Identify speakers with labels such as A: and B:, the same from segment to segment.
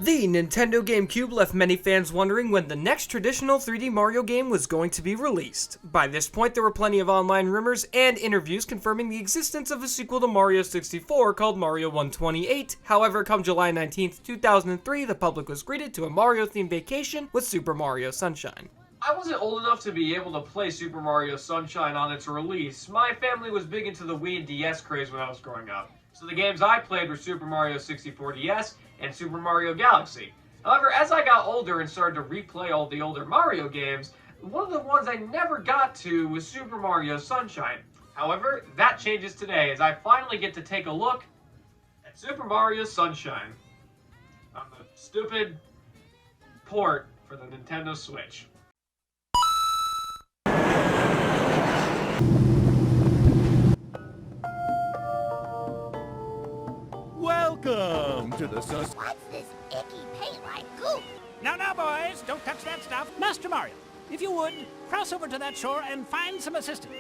A: The Nintendo GameCube left many fans wondering when the next traditional 3D Mario game was going to be released. By this point, there were plenty of online rumors and interviews confirming the existence of a sequel to Mario 64 called Mario 128. However, come July 19th, 2003, the public was greeted to a Mario-themed vacation with Super Mario Sunshine.
B: I wasn't old enough to be able to play Super Mario Sunshine on its release. My family was big into the Wii and DS craze when I was growing up. So the games I played were Super Mario 64 DS and Super Mario Galaxy. However, as I got older and started to replay all the older Mario games, one of the ones I never got to was Super Mario Sunshine. However, that changes today as I finally get to take a look at Super Mario Sunshine on the stupid port for the Nintendo Switch.
C: Welcome to the
D: What's this icky paint-like goop?
E: Now, boys, don't touch that stuff. Master Mario, if you would, cross over to that shore and find some assistance.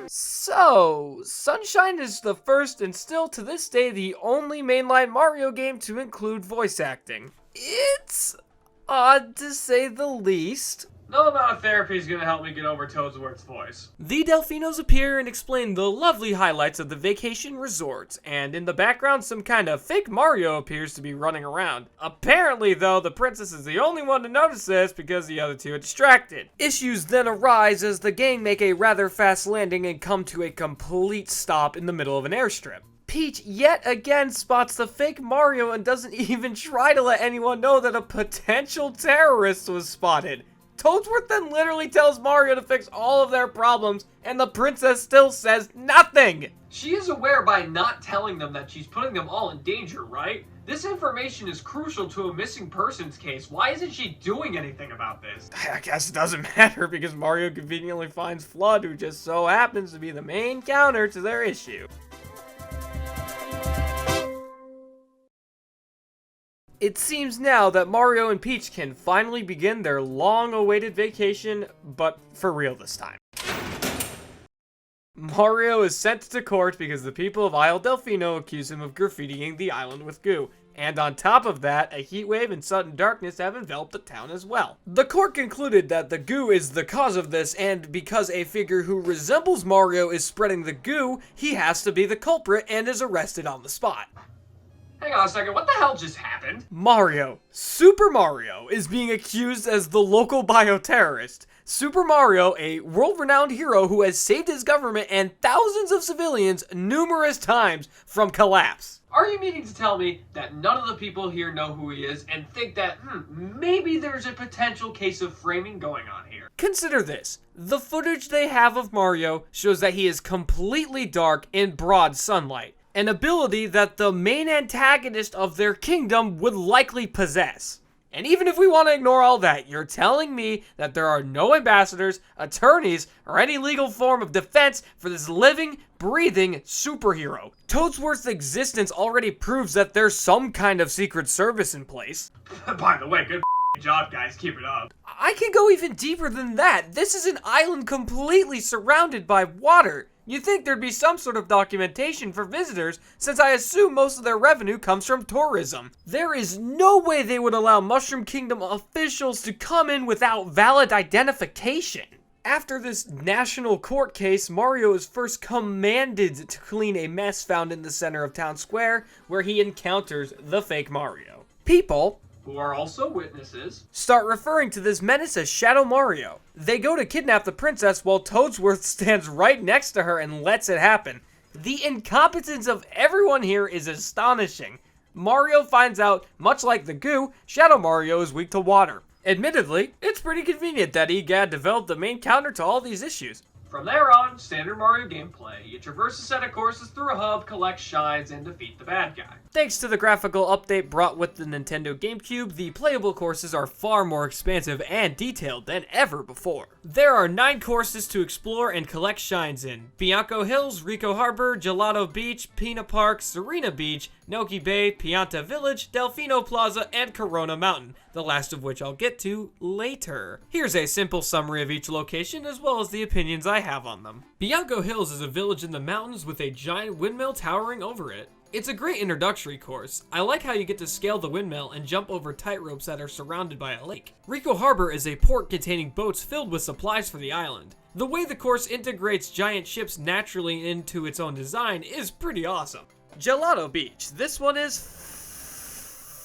A: So, Sunshine is the first and still to this day the only mainline Mario game to include voice acting. It's odd to say the least.
B: No amount of therapy is going to help me get over Toadsworth's voice.
A: The Delfinos appear and explain the lovely highlights of the vacation resort, and in the background some kind of fake Mario appears to be running around. Apparently though, the princess is the only one to notice this because the other two are distracted. Issues then arise as the gang make a rather fast landing and come to a complete stop in the middle of an airstrip. Peach yet again spots the fake Mario and doesn't even try to let anyone know that a potential terrorist was spotted. Toadsworth then literally tells Mario to fix all of their problems, and the princess still says nothing!
B: She is aware by not telling them that she's putting them all in danger, right? This information is crucial to a missing persons case. Why isn't she doing anything about this?
A: I guess it doesn't matter because Mario conveniently finds Flood, who just so happens to be the main counter to their issue. It seems now that Mario and Peach can finally begin their long-awaited vacation, but for real this time. Mario is sent to court because the people of Isle Delfino accuse him of graffitiing the island with goo. And on top of that, a heat wave and sudden darkness have enveloped the town as well. The court concluded that the goo is the cause of this, and because a figure who resembles Mario is spreading the goo, he has to be the culprit and is arrested on the spot.
B: Hang on a second, what the hell just happened?
A: Mario, Super Mario, is being accused as the local bioterrorist. Super Mario, a world-renowned hero who has saved his government and thousands of civilians numerous times from collapse.
B: Are you meaning to tell me that none of the people here know who he is and think that, maybe there's a potential case of framing going on here?
A: Consider this. The footage they have of Mario shows that he is completely dark in broad sunlight, an ability that the main antagonist of their kingdom would likely possess. And even if we want to ignore all that, you're telling me that there are no ambassadors, attorneys, or any legal form of defense for this living, breathing superhero. Toadsworth's existence already proves that there's some kind of secret service in place.
B: By the way, good job, guys. Keep it up.
A: I can go even deeper than that. This is an island completely surrounded by water. You'd think there'd be some sort of documentation for visitors, since I assume most of their revenue comes from tourism. There is no way they would allow Mushroom Kingdom officials to come in without valid identification. After this national court case, Mario is first commanded to clean a mess found in the center of town square, where he encounters the fake Mario. People,
B: who are also witnesses,
A: start referring to this menace as Shadow Mario. They go to kidnap the princess while Toadsworth stands right next to her and lets it happen. The incompetence of everyone here is astonishing. Mario finds out, much like the goo, Shadow Mario is weak to water. Admittedly, it's pretty convenient that EGAD developed the main counter to all these issues.
B: From there on, standard Mario gameplay. You traverse a set of courses through a hub, collect shines, and defeat the bad guy.
A: Thanks to the graphical update brought with the Nintendo GameCube, the playable courses are far more expansive and detailed than ever before. There are 9 courses to explore and collect shines in: Bianco Hills, Ricco Harbor, Gelato Beach, Pina Park, Sirena Beach, Noki Bay, Pianta Village, Delfino Plaza, and Corona Mountain, the last of which I'll get to later. Here's a simple summary of each location as well as the opinions I have on them. Bianco Hills is a village in the mountains with a giant windmill towering over it. It's a great introductory course. I like how you get to scale the windmill and jump over tight ropes that are surrounded by a lake. Ricco Harbor is a port containing boats filled with supplies for the island. The way the course integrates giant ships naturally into its own design is pretty awesome. Gelato Beach. This one is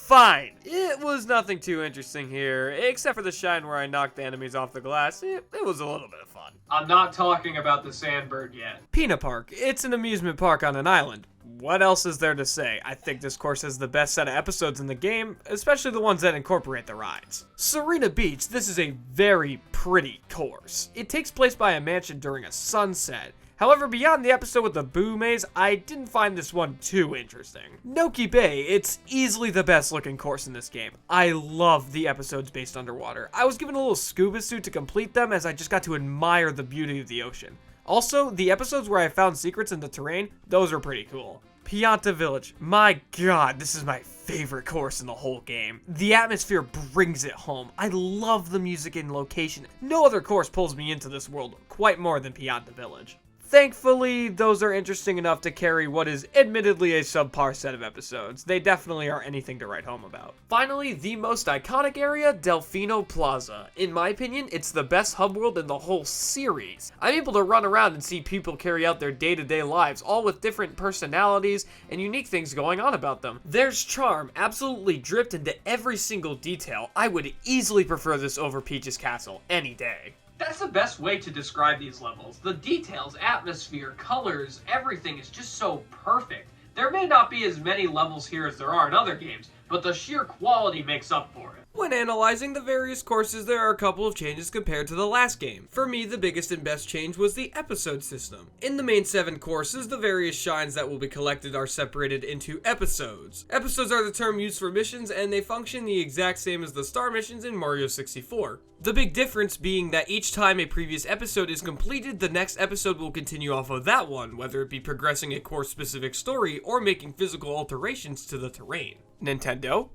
A: fine. It was nothing too interesting here, except for the shine where I knocked the enemies off the glass. It was a little bit of fun.
B: I'm not talking about the Sandbird yet.
A: Peanut Park. It's an amusement park on an island. What else is there to say? I think this course has the best set of episodes in the game, especially the ones that incorporate the rides. Sirena Beach. This is a very pretty course. It takes place by a mansion during a sunset. However, beyond the episode with the Boo Maze, I didn't find this one too interesting. Noki Bay, it's easily the best looking course in this game. I love the episodes based underwater. I was given a little scuba suit to complete them as I just got to admire the beauty of the ocean. Also, the episodes where I found secrets in the terrain, those are pretty cool. Pianta Village. My god, this is my favorite course in the whole game. The atmosphere brings it home. I love the music and location. No other course pulls me into this world quite more than Pianta Village. Thankfully, those are interesting enough to carry what is admittedly a subpar set of episodes. They definitely aren't anything to write home about. Finally, the most iconic area, Delfino Plaza. In my opinion, it's the best hub world in the whole series. I'm able to run around and see people carry out their day-to-day lives, all with different personalities and unique things going on about them. There's charm absolutely dripped into every single detail. I would easily prefer this over Peach's Castle any day.
B: That's the best way to describe these levels. The details, atmosphere, colors, everything is just so perfect. There may not be as many levels here as there are in other games, but the sheer quality makes up for it.
A: When analyzing the various courses, there are a couple of changes compared to the last game. For me, the biggest and best change was the episode system. In the main 7 courses, the various shines that will be collected are separated into episodes. Episodes are the term used for missions, and they function the exact same as the star missions in Mario 64. The big difference being that each time a previous episode is completed, the next episode will continue off of that one, whether it be progressing a course-specific story or making physical alterations to the terrain. Nintendo?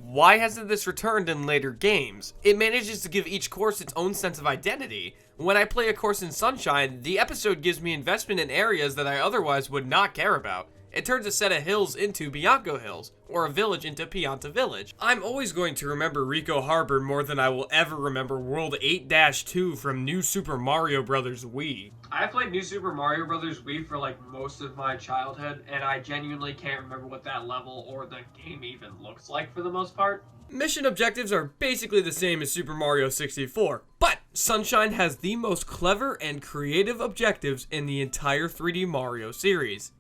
A: Why hasn't this returned in later games? It manages to give each course its own sense of identity. When I play a course in Sunshine, the episode gives me investment in areas that I otherwise would not care about. It turns a set of hills into Bianco Hills, or a village into Pianta Village. I'm always going to remember Ricco Harbor more than I will ever remember World 8-2 from New Super Mario Bros. Wii.
B: I played New Super Mario Bros. Wii for like most of my childhood, and I genuinely can't remember what that level or the game even looks like for the most part.
A: Mission objectives are basically the same as Super Mario 64, but Sunshine has the most clever and creative objectives in the entire 3D Mario series.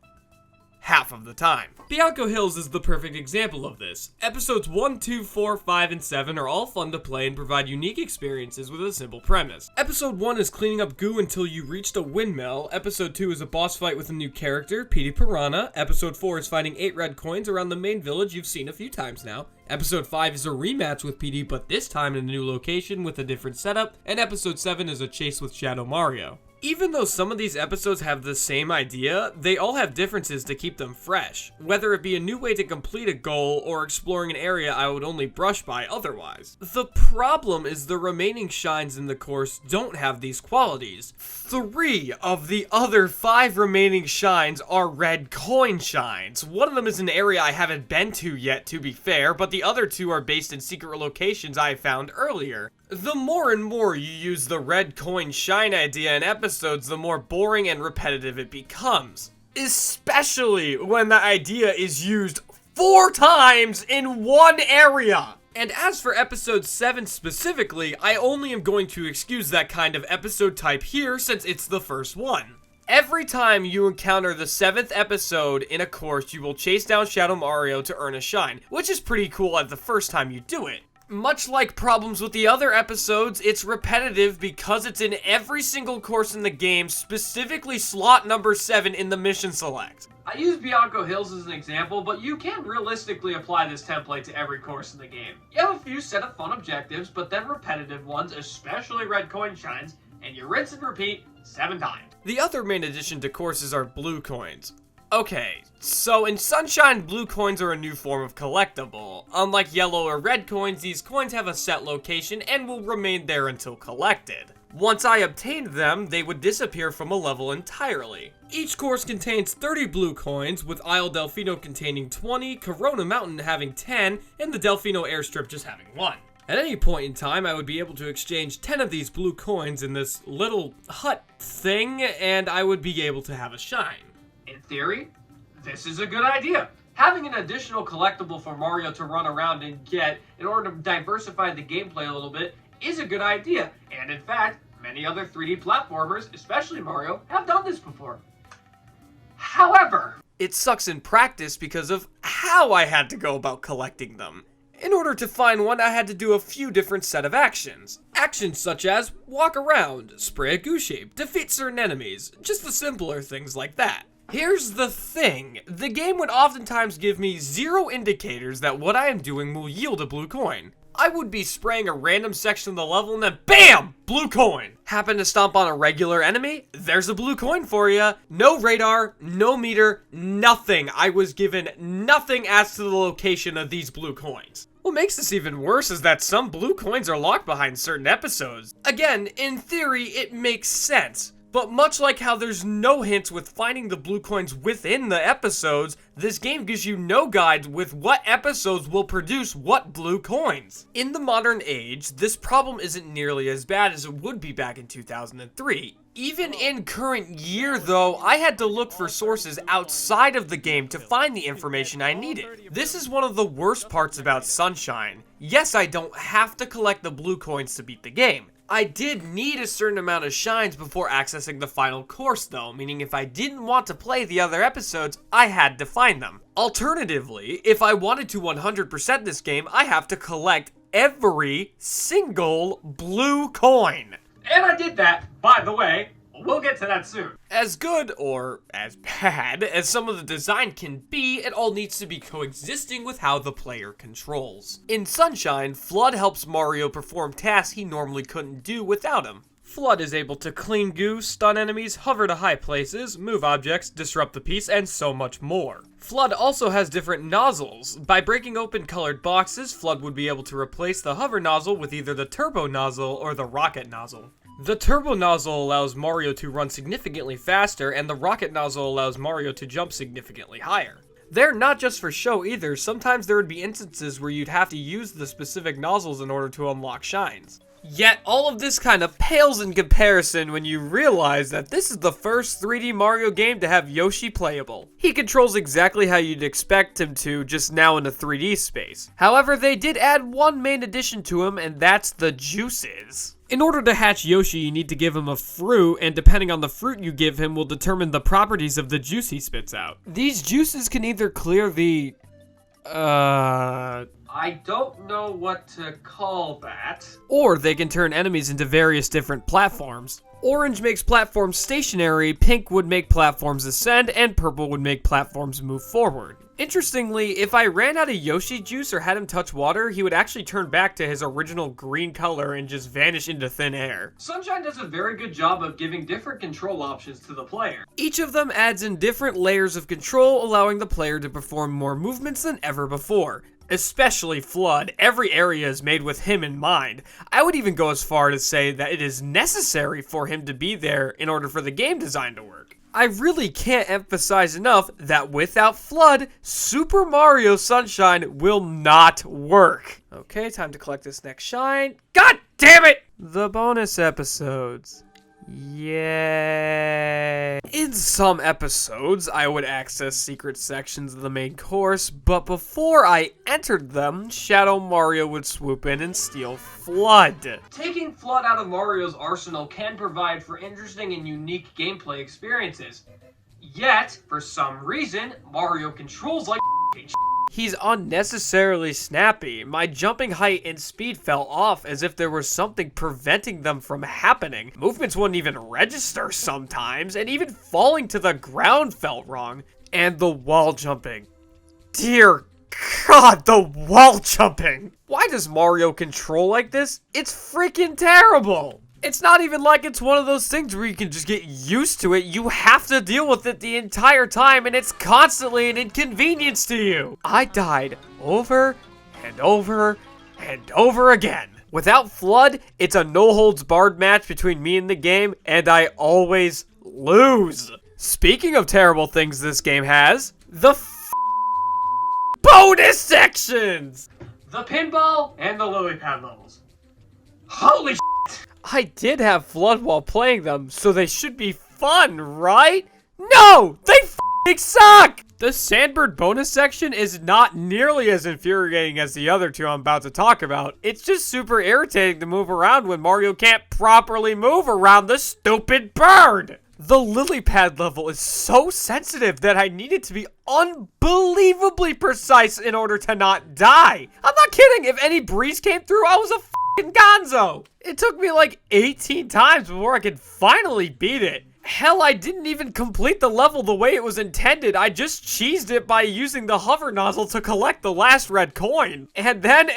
A: Half of the time. Bianco Hills is the perfect example of this. Episodes 1, 2, 4, 5, and 7 are all fun to play and provide unique experiences with a simple premise. Episode 1 is cleaning up goo until you reached a windmill. Episode 2 is a boss fight with a new character, Petey Piranha. Episode 4 is finding 8 red coins around the main village you've seen a few times now. Episode 5 is a rematch with Petey, but this time in a new location with a different setup. And Episode 7 is a chase with Shadow Mario. Even though some of these episodes have the same idea, they all have differences to keep them fresh, whether it be a new way to complete a goal or exploring an area I would only brush by otherwise. The problem is the remaining shines in the course don't have these qualities. 3 of the other 5 remaining shines are red coin shines. One of them is an area I haven't been to yet, to be fair, but the other 2 are based in secret locations I found earlier. The more and more you use the red coin shine idea in episodes, the more boring and repetitive it becomes. Especially when the idea is used 4 times in one area. And as for episode 7 specifically, I only am going to excuse that kind of episode type here since it's the first one. Every time you encounter the 7th episode in a course, you will chase down Shadow Mario to earn a shine, which is pretty cool at the first time you do it. Much like problems with the other episodes, it's repetitive because it's in every single course in the game, specifically slot number 7 in the mission select.
B: I use Bianco Hills as an example, but you can realistically apply this template to every course in the game. You have a few set of fun objectives, but then repetitive ones, especially red coin shines, and you rinse and repeat 7 times.
A: The other main addition to courses are blue coins. Okay, so in Sunshine, blue coins are a new form of collectible. Unlike yellow or red coins, these coins have a set location and will remain there until collected. Once I obtained them, they would disappear from a level entirely. Each course contains 30 blue coins, with Isle Delfino containing 20, Corona Mountain having 10, and the Delfino Airstrip just having 1. At any point in time, I would be able to exchange 10 of these blue coins in this little hut thing, and I would be able to have a shine.
B: In theory, this is a good idea. Having an additional collectible for Mario to run around and get in order to diversify the gameplay a little bit is a good idea. And in fact, many other 3D platformers, especially Mario, have done this before. However,
A: it sucks in practice because of how I had to go about collecting them. In order to find one, I had to do a few different set of actions. Actions such as walk around, spray a goo shape, defeat certain enemies, just the simpler things like that. Here's the thing, the game would oftentimes give me 0 indicators that what I am doing will yield a blue coin. I would be spraying a random section of the level and then BAM! Blue coin! Happen to stomp on a regular enemy? There's a blue coin for ya. No radar, no meter, nothing. I was given nothing as to the location of these blue coins. What makes this even worse is that some blue coins are locked behind certain episodes. Again, in theory, it makes sense. But much like how there's no hints with finding the blue coins within the episodes, this game gives you no guides with what episodes will produce what blue coins. In the modern age, this problem isn't nearly as bad as it would be back in 2003. Even in current year though, I had to look for sources outside of the game to find the information I needed. This is one of the worst parts about Sunshine. Yes, I don't have to collect the blue coins to beat the game. I did need a certain amount of shines before accessing the final course though, meaning if I didn't want to play the other episodes, I had to find them. Alternatively, if I wanted to 100% this game, I have to collect every single blue coin.
B: and I did that, by the way. We'll get to that soon.
A: As good, or as bad, as some of the design can be, it all needs to be coexisting with how the player controls. In Sunshine, Flood helps Mario perform tasks he normally couldn't do without him. Flood is able to clean goo, stun enemies, hover to high places, move objects, disrupt the piece, and so much more. Flood also has different nozzles. By breaking open colored boxes, Flood would be able to replace the hover nozzle with either the turbo nozzle or the rocket nozzle. The turbo nozzle allows Mario to run significantly faster, and the rocket nozzle allows Mario to jump significantly higher. They're not just for show either. Sometimes there would be instances where you'd have to use the specific nozzles in order to unlock shines. Yet, all of this kind of pales in comparison when you realize that this is the first 3D Mario game to have Yoshi playable. He controls exactly how you'd expect him to, just now in a 3D space. However, they did add one main addition to him, and that's the juices. In order to hatch Yoshi, you need to give him a fruit, and depending on the fruit you give him will determine the properties of the juice he spits out. These juices can either clear the...
B: I don't know what to call that.
A: Or they can turn enemies into various different platforms. Orange makes platforms stationary, pink would make platforms ascend, and purple would make platforms move forward. Interestingly, if I ran out of Yoshi juice or had him touch water, he would actually turn back to his original green color and just vanish into thin air.
B: Sunshine does a very good job of giving different control options to the player.
A: Each of them adds in different layers of control, allowing the player to perform more movements than ever before. Especially Flood, every area is made with him in mind. I would even go as far to say that it is necessary for him to be there in order for the game design to work. I really can't emphasize enough that without Flood, Super Mario Sunshine will not work. Okay, time to collect this next shine. God damn it! The bonus episodes. Yay! In some episodes, I would access secret sections of the main course, but before I entered them, Shadow Mario would swoop in and steal Flood.
B: Taking Flood out of Mario's arsenal can provide for interesting and unique gameplay experiences. Yet, for some reason, Mario controls like
A: He's unnecessarily snappy. My jumping height and speed fell off as if there was something preventing them from happening. Movements wouldn't even register sometimes, and even falling to the ground felt wrong. And the wall jumping. Dear God, the wall jumping! Why does Mario control like this? It's freaking terrible! It's not even like it's one of those things where you can just get used to it. You have to deal with it the entire time, and it's constantly an inconvenience to you. I died over and over and over again. Without Flood, it's a no-holds-barred match between me and the game, and I always lose. Speaking of terrible things this game has, the bonus sections!
B: The pinball and the lily pad levels. Holy shit!
A: I did have Flood while playing them, so they should be fun, right? No! They f***ing suck! The Sandbird bonus section is not nearly as infuriating as the other two I'm about to talk about. It's just super irritating to move around when Mario can't properly move around the stupid bird! The lily pad level is so sensitive that I needed to be unbelievably precise in order to not die. I'm not kidding, if any breeze came through, I was a f***ing gonzo. It took me like 18 times before I could finally beat it. Hell, I didn't even complete the level the way it was intended. I just cheesed it by using the hover nozzle to collect the last red coin. And then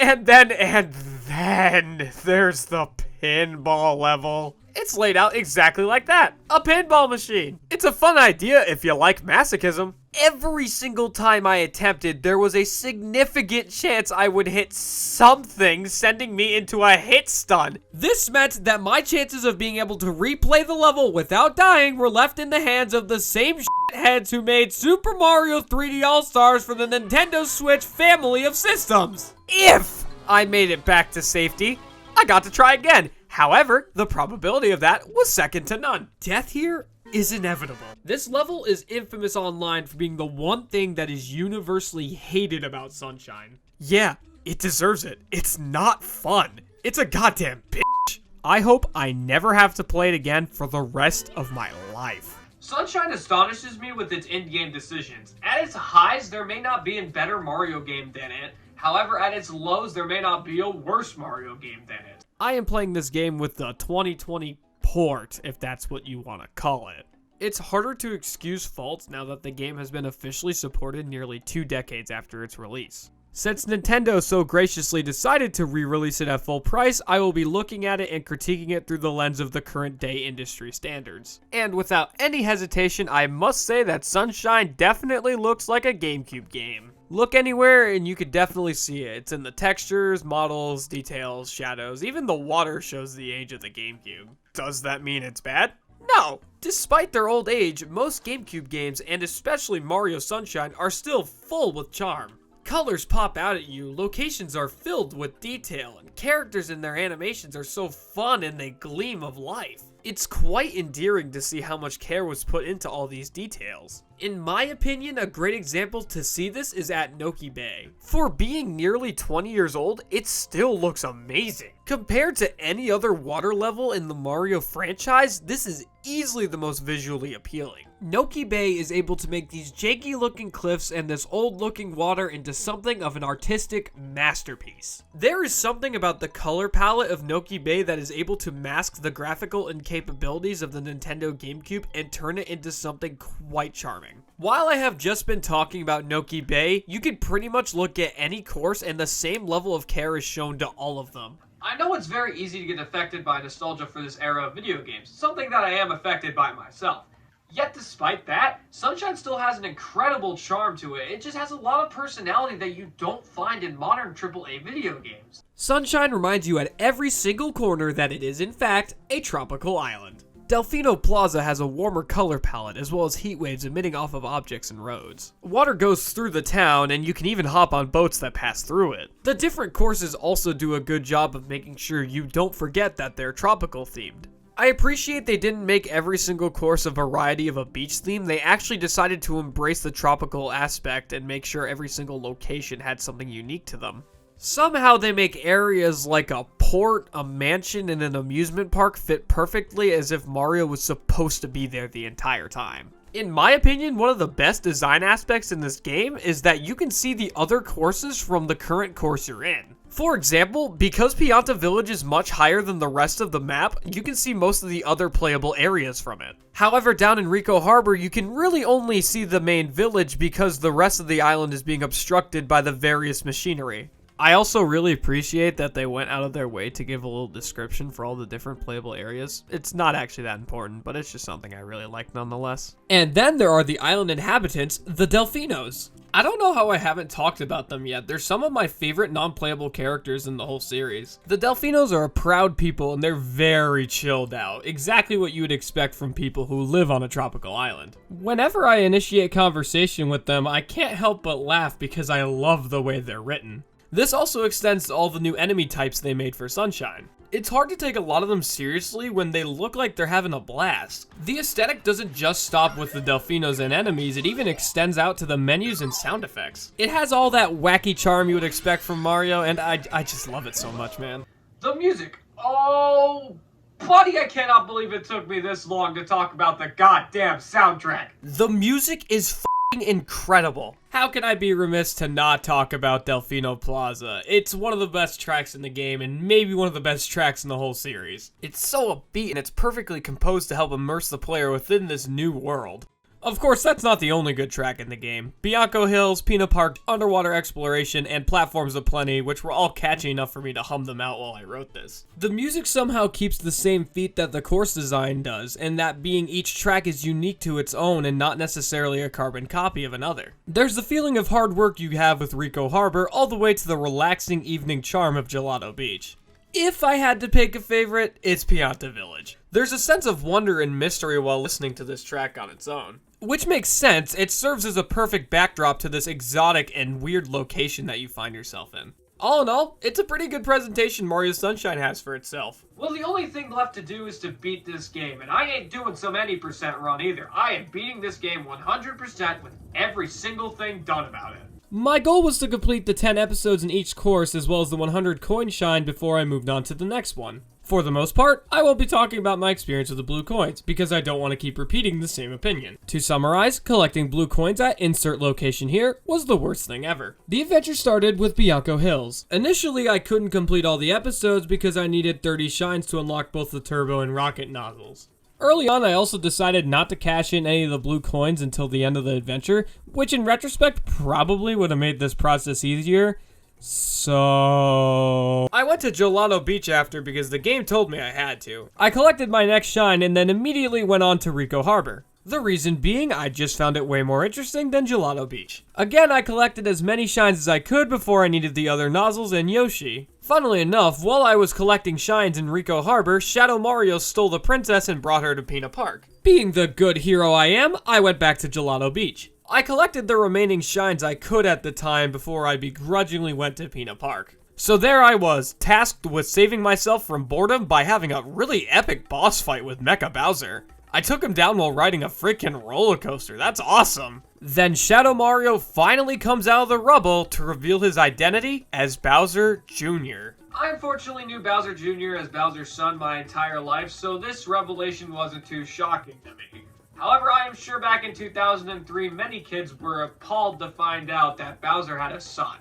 A: there's the pinball level. It's laid out exactly like that. A pinball machine. It's a fun idea if you like masochism. Every single time I attempted, there was a significant chance I would hit something, sending me into a hit stun. This meant that my chances of being able to replay the level without dying were left in the hands of the same shitheads who made Super Mario 3D All-Stars for the Nintendo Switch family of systems. If I made it back to safety, I got to try again. However, the probability of that was second to none. Death here is inevitable. This level is infamous online for being the one thing that is universally hated about Sunshine. Yeah, it deserves it. It's not fun. It's a goddamn bitch. I hope I never have to play it again for the rest of my life.
B: Sunshine astonishes me with its in-game decisions. At its highs, there may not be a better Mario game than it. However, at its lows, there may not be a worse Mario game than it.
A: I am playing this game with the 2020 port, if that's what you want to call it. It's harder to excuse faults now that the game has been officially supported nearly 2 decades after its release. Since Nintendo so graciously decided to re-release it at full price, I will be looking at it and critiquing it through the lens of the current day industry standards. And without any hesitation, I must say that Sunshine definitely looks like a GameCube game. Look anywhere and you could definitely see it. It's in the textures, models, details, shadows, even the water shows the age of the GameCube. Does that mean it's bad? No! Despite their old age, most GameCube games, and especially Mario Sunshine, are still full with charm. Colors pop out at you, locations are filled with detail, and characters and their animations are so fun and they gleam of life. It's quite endearing to see how much care was put into all these details. In my opinion, a great example to see this is at Noki Bay. For being nearly 20 years old, it still looks amazing. Compared to any other water level in the Mario franchise, this is easily the most visually appealing. Noki Bay is able to make these janky looking cliffs and this old looking water into something of an artistic masterpiece. There is something about the color palette of Noki Bay that is able to mask the graphical incapabilities of the Nintendo GameCube and turn it into something quite charming. While I have just been talking about Noki Bay, you could pretty much look at any course and the same level of care is shown to all of them.
B: I know it's very easy to get affected by nostalgia for this era of video games, something that I am affected by myself. Yet despite that, Sunshine still has an incredible charm to it. It just has a lot of personality that you don't find in modern AAA video games.
A: Sunshine reminds you at every single corner that it is in fact a tropical island. Delfino Plaza has a warmer color palette as well as heat waves emitting off of objects and roads. Water goes through the town and you can even hop on boats that pass through it. The different courses also do a good job of making sure you don't forget that they're tropical themed. I appreciate they didn't make every single course a variety of a beach theme. They actually decided to embrace the tropical aspect and make sure every single location had something unique to them. Somehow they make areas like a port, a mansion, and an amusement park fit perfectly as if Mario was supposed to be there the entire time. In my opinion, one of the best design aspects in this game is that you can see the other courses from the current course you're in. For example, because Pianta Village is much higher than the rest of the map, you can see most of the other playable areas from it. However, down in Ricco Harbor, you can really only see the main village because the rest of the island is being obstructed by the various machinery. I also really appreciate that they went out of their way to give a little description for all the different playable areas. It's not actually that important, but it's just something I really like nonetheless. And then there are the island inhabitants, the Delfinos. I don't know how I haven't talked about them yet. They're some of my favorite non-playable characters in the whole series. The Delfinos are a proud people and they're very chilled out. Exactly what you would expect from people who live on a tropical island. Whenever I initiate conversation with them, I can't help but laugh because I love the way they're written. This also extends to all the new enemy types they made for Sunshine. It's hard to take a lot of them seriously when they look like they're having a blast. The aesthetic doesn't just stop with the Delfinos and enemies, it even extends out to the menus and sound effects. It has all that wacky charm you would expect from Mario, and I just love it so much, man.
B: The music. Oh, buddy, I cannot believe it took me this long to talk about the goddamn soundtrack.
A: The music is f***ing incredible. How can I be remiss to not talk about Delfino Plaza? It's one of the best tracks in the game and maybe one of the best tracks in the whole series. It's so upbeat and it's perfectly composed to help immerse the player within this new world. Of course, that's not the only good track in the game. Bianco Hills, Pina Park, Underwater Exploration, and Platforms Aplenty, which were all catchy enough for me to hum them out while I wrote this. The music somehow keeps the same feat that the course design does, and that being each track is unique to its own and not necessarily a carbon copy of another. There's the feeling of hard work you have with Ricco Harbor, all the way to the relaxing evening charm of Gelato Beach. If I had to pick a favorite, it's Pianta Village. There's a sense of wonder and mystery while listening to this track on its own. Which makes sense, it serves as a perfect backdrop to this exotic and weird location that you find yourself in. All in all, it's a pretty good presentation Mario Sunshine has for itself.
B: Well, the only thing left to do is to beat this game, and I ain't doing some any percent run either. I am beating this game 100% with every single thing done about it.
A: My goal was to complete the 10 episodes in each course as well as the 100 coin shine before I moved on to the next one. For the most part, I won't be talking about my experience with the blue coins, because I don't want to keep repeating the same opinion. To summarize, collecting blue coins at insert location here was the worst thing ever. The adventure started with Bianco Hills. Initially, I couldn't complete all the episodes because I needed 30 shines to unlock both the turbo and rocket nozzles. Early on, I also decided not to cash in any of the blue coins until the end of the adventure, which in retrospect probably would have made this process easier. So I went to Gelato Beach after because the game told me I had to. I collected my next shine and then immediately went on to Ricco Harbor. The reason being, I just found it way more interesting than Gelato Beach. Again, I collected as many shines as I could before I needed the other nozzles and Yoshi. Funnily enough, while I was collecting shines in Ricco Harbor, Shadow Mario stole the princess and brought her to Pina Park. Being the good hero I am, I went back to Gelato Beach. I collected the remaining shines I could at the time before I begrudgingly went to Pina Park. So there I was, tasked with saving myself from boredom by having a really epic boss fight with Mecha Bowser. I took him down while riding a freaking roller coaster, that's awesome. Then Shadow Mario finally comes out of the rubble to reveal his identity as Bowser Jr.
B: I unfortunately knew Bowser Jr. as Bowser's son my entire life, so this revelation wasn't too shocking to me. However, I am sure back in 2003, many kids were appalled to find out that Bowser had a son.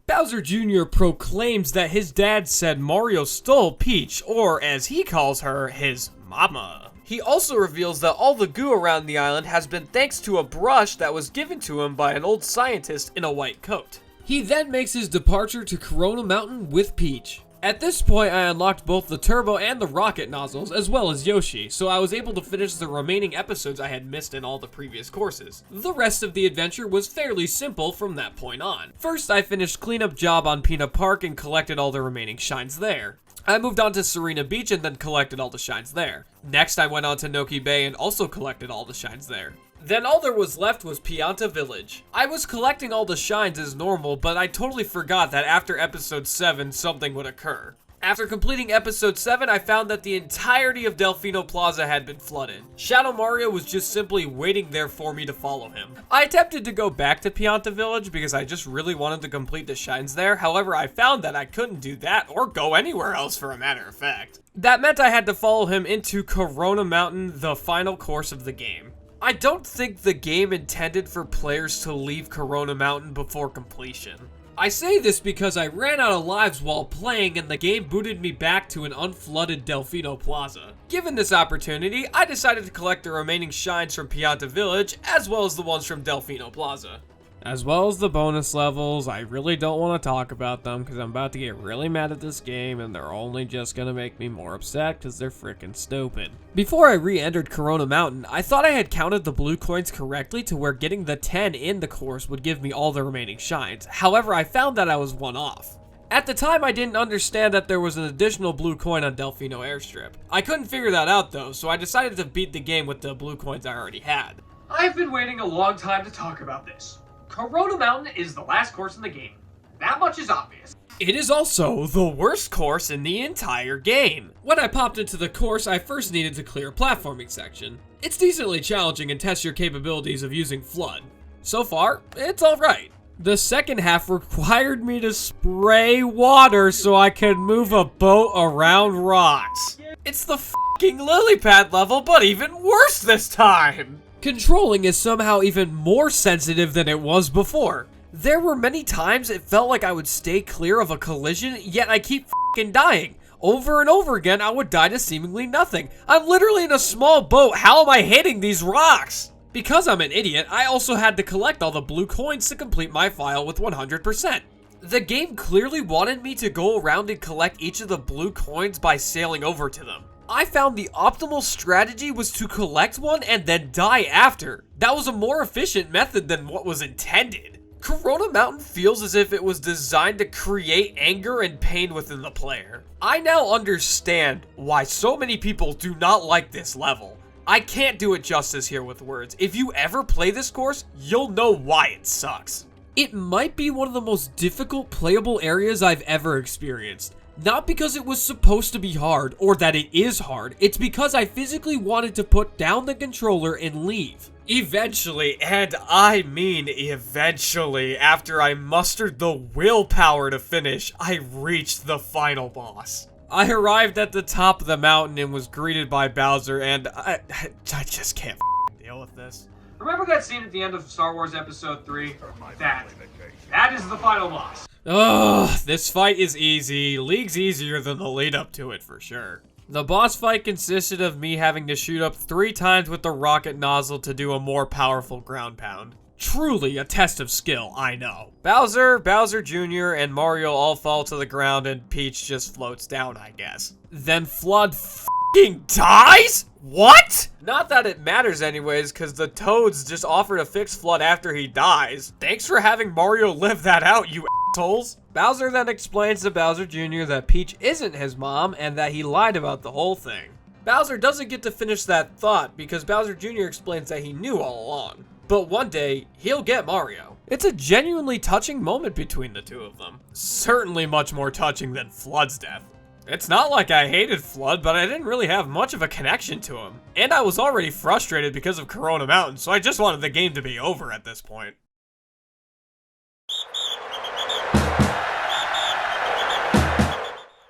A: Bowser Jr. proclaims that his dad said Mario stole Peach, or as he calls her, his mama. He also reveals that all the goo around the island has been thanks to a brush that was given to him by an old scientist in a white coat. He then makes his departure to Corona Mountain with Peach. At this point, I unlocked both the turbo and the rocket nozzles, as well as Yoshi, so I was able to finish the remaining episodes I had missed in all the previous courses. The rest of the adventure was fairly simple from that point on. First, I finished cleanup job on Pina Park and collected all the remaining shines there. I moved on to Sirena Beach and then collected all the shines there. Next, I went on to Noki Bay and also collected all the shines there. Then all there was left was Pianta Village. I was collecting all the shines as normal, but I totally forgot that after episode 7, something would occur. After completing episode 7, I found that the entirety of Delfino Plaza had been flooded. Shadow Mario was just simply waiting there for me to follow him. I attempted to go back to Pianta Village because I just really wanted to complete the shines there, however I found that I couldn't do that or go anywhere else for a matter of fact. That meant I had to follow him into Corona Mountain, the final course of the game. I don't think the game intended for players to leave Corona Mountain before completion. I say this because I ran out of lives while playing and the game booted me back to an unflooded Delfino Plaza. Given this opportunity, I decided to collect the remaining shines from Pianta Village as well as the ones from Delfino Plaza. as well as the bonus levels. I really don't want to talk about them because I'm about to get really mad at this game and they're only just gonna make me more upset because they're freaking stupid. Before I re-entered Corona Mountain, I thought I had counted the blue coins correctly to where getting the 10 in the course would give me all the remaining shines. However, I found that I was one off. At the time, I didn't understand that there was an additional blue coin on Delfino Airstrip. I couldn't figure that out though, so I decided to beat the game with the blue coins I already had.
B: I've been waiting a long time to talk about this. Corona Mountain is the last course in the game. That much is obvious.
A: It is also the worst course in the entire game. When I popped into the course, I first needed to clear a platforming section. It's decently challenging and tests your capabilities of using Flood. So far, it's alright. The second half required me to spray water so I could move a boat around rocks. It's the fucking lily pad level, but even worse this time. Controlling is somehow even more sensitive than it was before. There were many times it felt like I would stay clear of a collision, yet I keep fucking dying. Over and over again, I would die to seemingly nothing. I'm literally in a small boat. How am I hitting these rocks? Because I'm an idiot, I also had to collect all the blue coins to complete my file with 100%. The game clearly wanted me to go around and collect each of the blue coins by sailing over to them. I found the optimal strategy was to collect one and then die after. That was a more efficient method than what was intended. Corona Mountain feels as if it was designed to create anger and pain within the player. I now understand why so many people do not like this level. I can't do it justice here with words. If you ever play this course, you'll know why it sucks. It might be one of the most difficult playable areas I've ever experienced. Not because it was supposed to be hard, or that it is hard, it's because I physically wanted to put down the controller and leave. Eventually, and I mean eventually, after I mustered the willpower to finish, I reached the final boss. I arrived at the top of the mountain and was greeted by Bowser, and I just can't deal with this.
B: Remember that scene at the end of Star Wars Episode 3? That is the final boss.
A: Ugh, this fight is easy. League's easier than the lead up to it for sure. The boss fight consisted of me having to shoot up 3 times with the rocket nozzle to do a more powerful ground pound. Truly a test of skill, I know. Bowser, Bowser Jr., and Mario all fall to the ground and Peach just floats down, I guess. Then Flood f***ing dies? What? Not that it matters anyways, cause the Toads just offer to fix Flood after he dies. Thanks for having Mario live that out, you assholes. Bowser then explains to Bowser Jr. that Peach isn't his mom and that he lied about the whole thing. Bowser doesn't get to finish that thought because Bowser Jr. explains that he knew all along. But one day, he'll get Mario. It's a genuinely touching moment between the two of them. Certainly much more touching than Flood's death. It's not like I hated Flood, but I didn't really have much of a connection to him. And I was already frustrated because of Corona Mountain, so I just wanted the game to be over at this point.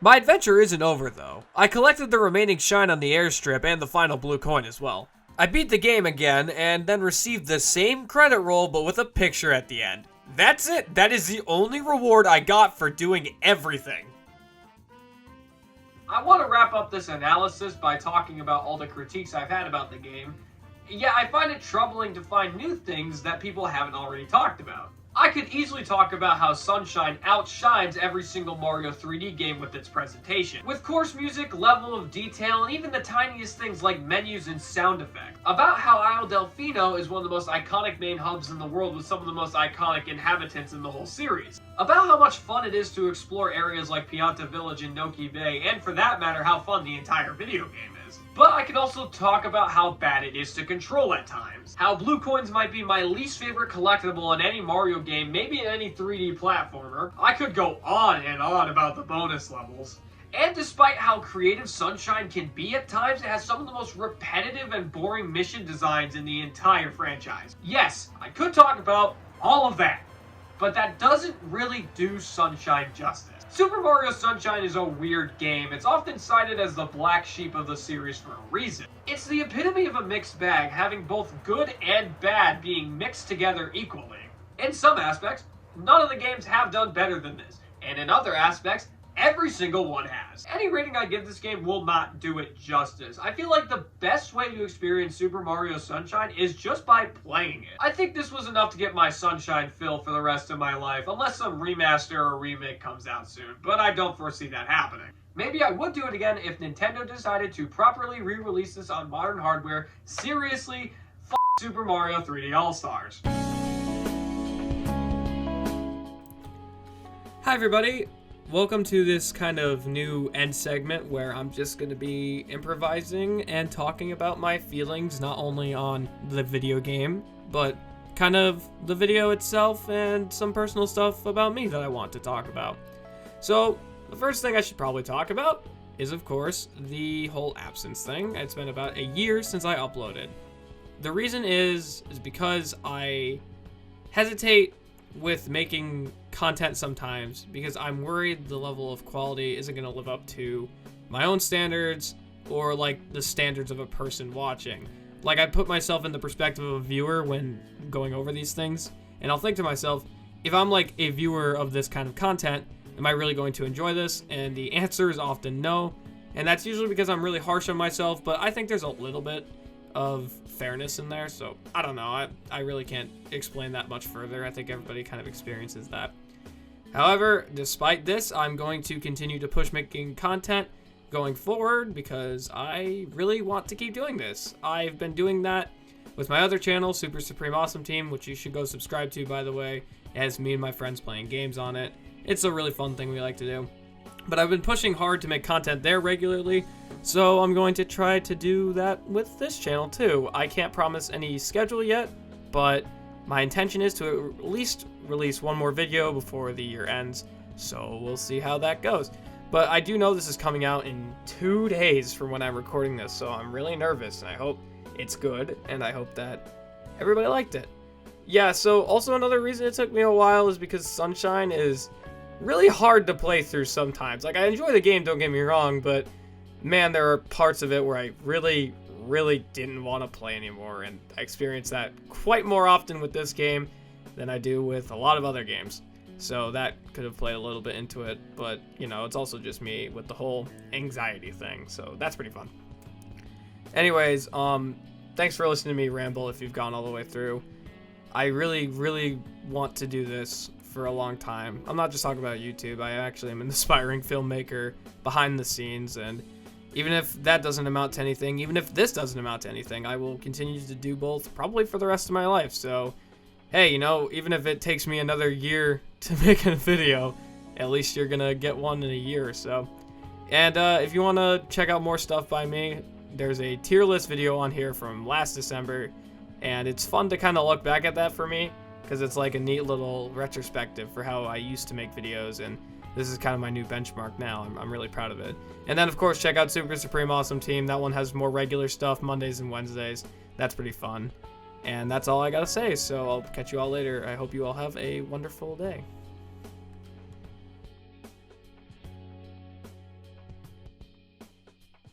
A: My adventure isn't over though. I collected the remaining shine on the airstrip and the final blue coin as well. I beat the game again, and then received the same credit roll, but with a picture at the end. That's it. That is the only reward I got for doing everything.
B: I want to wrap up this analysis by talking about all the critiques I've had about the game. Yeah, I find it troubling to find new things that people haven't already talked about. I could easily talk about how Sunshine outshines every single Mario 3D game with its presentation, with course music, level of detail, and even the tiniest things like menus and sound effects. About how Isle Delfino is one of the most iconic main hubs in the world with some of the most iconic inhabitants in the whole series. About how much fun it is to explore areas like Pianta Village and Noki Bay, and for that matter, how fun the entire video game is. But I can also talk about how bad it is to control at times. How blue coins might be my least favorite collectible in any Mario game, maybe in any 3D platformer. I could go on and on about the bonus levels. And despite how creative Sunshine can be at times, it has some of the most repetitive and boring mission designs in the entire franchise. Yes, I could talk about all of that, but that doesn't really do Sunshine justice. Super Mario Sunshine is a weird game. It's often cited as the black sheep of the series for a reason. It's the epitome of a mixed bag, having both good and bad being mixed together equally. In some aspects, none of the games have done better than this, and in other aspects, every single one has. Any rating I give this game will not do it justice. I feel like the best way to experience Super Mario Sunshine is just by playing it. I think this was enough to get my Sunshine fill for the rest of my life, unless some remaster or remake comes out soon, but I don't foresee that happening. Maybe I would do it again if Nintendo decided to properly re-release this on modern hardware. Seriously, f*** Super Mario 3D All-Stars.
A: Hi everybody, welcome to this kind of new end segment where I'm just going to be improvising and talking about my feelings not only on the video game, but kind of the video itself and some personal stuff about me that I want to talk about. So, the first thing I should probably talk about is, of course, the whole absence thing. It's been about a year since I uploaded. The reason is because I hesitate with making content sometimes because I'm worried the level of quality isn't going to live up to my own standards or like the standards of a person watching. Like, I put myself in the perspective of a viewer when going over these things, and I'll think to myself, if I'm like a viewer of this kind of content, am I really going to enjoy this? And the answer is often no, and that's usually because I'm really harsh on myself, but I think there's a little bit of fairness in there, so I don't know. I really can't explain that much further. I think everybody kind of experiences that. However, despite this, I'm going to continue to push making content going forward because I really want to keep doing this. I've been doing that with my other channel, Super Supreme Awesome Team, which you should go subscribe to, by the way. It has me and my friends playing games on it. It's a really fun thing we like to do. But I've been pushing hard to make content there regularly, so I'm going to try to do that with this channel too. I can't promise any schedule yet, but my intention is to at least release one more video before the year ends, so we'll see how that goes. But I do know this is coming out in 2 days from when I'm recording this, so I'm really nervous, and I hope it's good, and I hope that everybody liked it. Yeah, so also another reason it took me a while is because Sunshine is really hard to play through sometimes. Like, I enjoy the game, don't get me wrong, but man, there are parts of it where I really didn't want to play anymore, and I experience that quite more often with this game than I do with a lot of other games. So that could have played a little bit into it, but you know, it's also just me with the whole anxiety thing, so that's pretty fun. Anyways, thanks for listening to me ramble if you've gone all the way through. I really want to do this for a long time. I'm not just talking about YouTube. I actually am an aspiring filmmaker behind the scenes, and even if that doesn't amount to anything, even if this doesn't amount to anything, I will continue to do both probably for the rest of my life. So, hey, you know, even if it takes me another year to make a video, at least you're gonna get one in a year or so. And if you want to check out more stuff by me, there's a tier list video on here from last December, and it's fun to kind of look back at that for me, because it's like a neat little retrospective for how I used to make videos, and this is kind of my new benchmark now. I'm really proud of it. And then, of course, check out Super Supreme Awesome Team. That one has more regular stuff, Mondays and Wednesdays. That's pretty fun. And that's all I gotta say, so I'll catch you all later. I hope you all have a wonderful day.